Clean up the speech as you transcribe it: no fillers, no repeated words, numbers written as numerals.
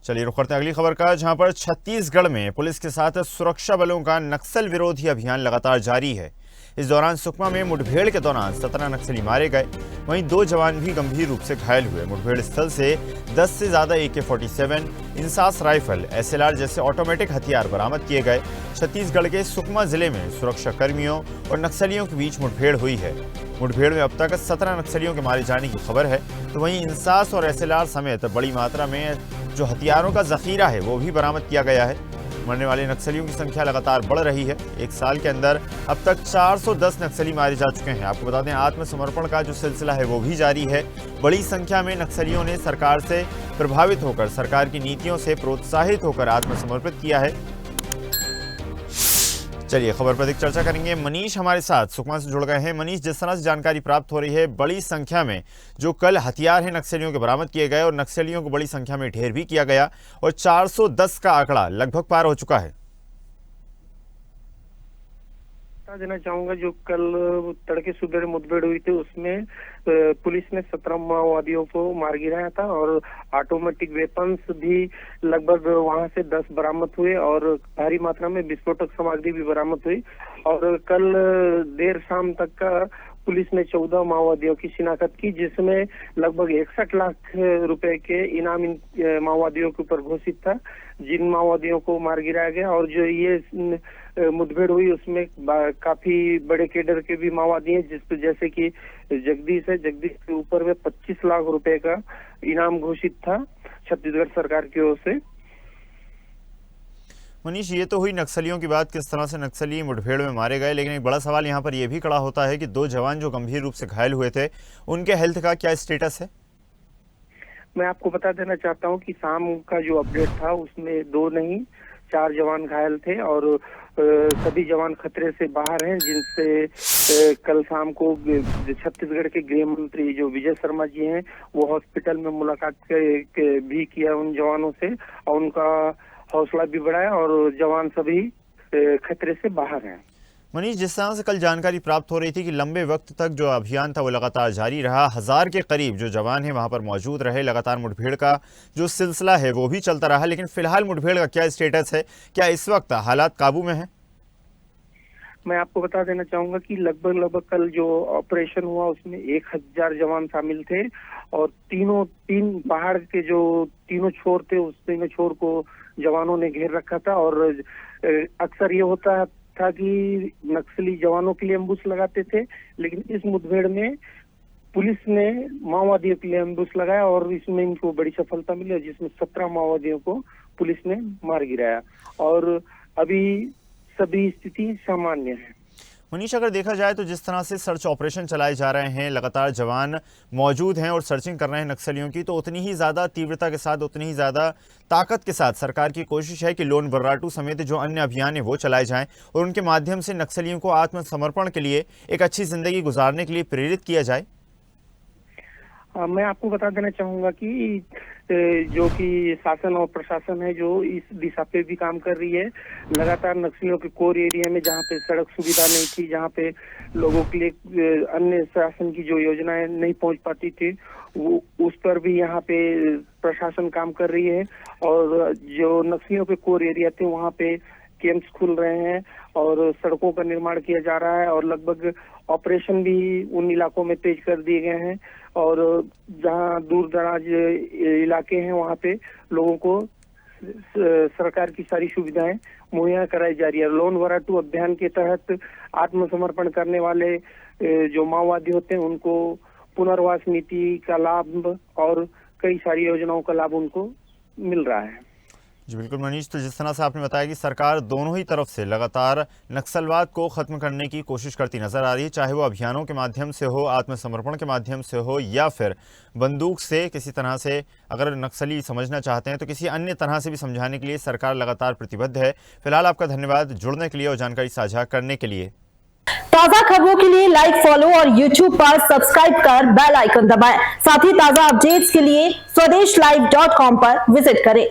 चलिए रुक करते हैं अगली खबर का, जहां पर छत्तीसगढ़ में पुलिस के साथ सुरक्षा बलों का नक्सल विरोधी अभियान लगातार जारी है। इस दौरान सुकमा में मुठभेड़ के दौरान 17 नक्सली मारे गए, वहीं 2 जवान भी गंभीर रूप से घायल हुए। मुठभेड़ स्थल से 10 से ज्यादा AK-47, इंसास राइफल, SLR जैसे ऑटोमेटिक हथियार बरामद किए गए। छत्तीसगढ़ के सुकमा जिले में सुरक्षा कर्मियों और नक्सलियों के बीच मुठभेड़ हुई है। मुठभेड़ में अब तक 17 नक्सलियों के मारे जाने की खबर है, तो वहीं इंसास और SLR समेत बड़ी मात्रा में जो हथियारों का जखीरा है वो भी बरामद किया गया है। मरने वाले नक्सलियों की संख्या लगातार बढ़ रही है। एक साल के अंदर अब तक 410 नक्सली मारे जा चुके हैं। आपको बता दें, आत्मसमर्पण का जो सिलसिला है वो भी जारी है। बड़ी संख्या में नक्सलियों ने सरकार से प्रभावित होकर, सरकार की नीतियों से प्रोत्साहित होकर आत्मसमर्पित किया है। चलिए खबर पर अधिक चर्चा करेंगे। मनीष हमारे साथ सुकमा से जुड़ गए हैं। मनीष, जिस तरह से जानकारी प्राप्त हो रही है, बड़ी संख्या में जो कल हथियार हैं नक्सलियों के बरामद किए गए और नक्सलियों को बड़ी संख्या में ढेर भी किया गया और 410 का आंकड़ा लगभग पार हो चुका है। बता देना चाहूंगा, जो कल तड़के सुबह मुठभेड़ हुई थी उसमें पुलिस ने 17 माओवादियों को मार गिराया था और ऑटोमेटिक वेपन्स भी लगभग वहां से 10 बरामद हुए और भारी मात्रा में विस्फोटक सामग्री भी बरामद हुई। और कल देर शाम तक का पुलिस ने 14 माओवादियों की शिनाख्त की, जिसमें लगभग 61 लाख रुपए के इनाम इन माओवादियों के ऊपर घोषित था, जिन माओवादियों को मार गिराया गया। और जो ये मुठभेड़ हुई उसमें काफी बड़े केडर के भी माओवादी हैं, जिसपे जैसे कि जगदीश है, जगदीश के ऊपर में 25 लाख रुपए का इनाम घोषित था छत्तीसगढ़ सरकार की ओर से। मनीष, ये तो हुई नक्सलियों की बात, किस तरह से नक्सली मुठभेड़ में मारे गए, लेकिन एक बड़ा सवाल यहाँ पर यह भी खड़ा होता है कि 2 जवान जो गंभीर रूप से घायल हुए थे, उनके हेल्थ का क्या स्टेटस है? मैं आपको बता देना चाहता हूँ कि शाम का जो अपडेट था उसमें 2 नहीं 4 जवान घायल थे और सभी जवान खतरे से बाहर हैं, जिनसे कल शाम को छत्तीसगढ़ के गृह मंत्री जो विजय शर्मा जी हैं वो हॉस्पिटल में मुलाकात भी किया उन जवानों से और उनका हौसला भी बढ़ाया और जवान सभी खतरे से बाहर हैं। मनीष, जिस तरह से कल जानकारी प्राप्त हो रही थी कि लंबे वक्त तक जो अभियान था वो लगातार जारी रहा, 1000 के करीब जो जवान हैं वहां पर मौजूद रहे, लगातार मुठभेड़ का जो सिलसिला है वो भी चलता रहा, लेकिन फिलहाल मुठभेड़ का क्या स्टेटस है? क्या इस वक्त हालात काबू में है? मैं आपको बता देना चाहूंगा कि लगभग कल जो ऑपरेशन हुआ उसमें 1000 जवान शामिल थे और तीन पहाड़ के जो तीनों छोर थे उस तीनों छोर को जवानों ने घेर रखा था। और अक्सर ये होता था कि नक्सली जवानों के लिए एम्बुश लगाते थे, लेकिन इस मुठभेड़ में पुलिस ने माओवादियों के लिए एम्बुश लगाया और इसमें इनको बड़ी सफलता मिली, जिसमें 17 माओवादियों को पुलिस ने मार गिराया और अभी सभी स्थिति सामान्य है। मनीष, अगर देखा जाए तो जिस तरह से सर्च ऑपरेशन चलाए जा रहे हैं, लगातार जवान मौजूद हैं और सर्चिंग कर रहे हैं नक्सलियों की, तो उतनी ही ज़्यादा तीव्रता के साथ, उतनी ही ज़्यादा ताकत के साथ सरकार की कोशिश है कि लोन वर्राटू समेत जो अन्य अभियान है वो चलाए जाएं और उनके माध्यम से नक्सलियों को आत्मसमर्पण के लिए, एक अच्छी जिंदगी गुजारने के लिए प्रेरित किया जाए। मैं आपको बता देना चाहूंगा कि जो कि शासन और प्रशासन है जो इस दिशा पे भी काम कर रही है। लगातार नक्सलियों के कोर एरिया में जहाँ पे सड़क सुविधा नहीं थी, जहाँ पे लोगों के लिए अन्य शासन की जो योजनाएं नहीं पहुंच पाती थी, वो उस पर भी यहाँ पे प्रशासन काम कर रही है। और जो नक्सलियों के कोर एरिया थे वहाँ पे कैंप्स खुल रहे हैं और सड़कों का निर्माण किया जा रहा है और लगभग ऑपरेशन भी उन इलाकों में तेज कर दिए गए हैं और जहां दूर दराज इलाके हैं वहां पे लोगों को सरकार की सारी सुविधाएं मुहैया कराई जा रही है। लोन वर्राटू अभियान के तहत आत्मसमर्पण करने वाले जो माओवादी होते हैं उनको पुनर्वास नीति का लाभ और कई सारी योजनाओं का लाभ उनको मिल रहा है। जी बिल्कुल मनीष, तो जिस तरह से आपने बताया कि सरकार दोनों ही तरफ से लगातार नक्सलवाद को ख़त्म करने की कोशिश करती नज़र आ रही है, चाहे वो अभियानों के माध्यम से हो, आत्मसमर्पण के माध्यम से हो, या फिर बंदूक से किसी तरह से अगर नक्सली समझना चाहते हैं तो किसी अन्य तरह से भी समझाने के लिए सरकार लगातार प्रतिबद्ध है। फिलहाल आपका धन्यवाद जुड़ने के लिए और जानकारी साझा करने के लिए। ताज़ा खबरों के लिए लाइक, फॉलो और YouTube पर सब्सक्राइब कर बेल आइकन दबाएं। साथ ही ताज़ा अपडेट्स के लिए स्वदेशलाइव.com पर विजिट करें।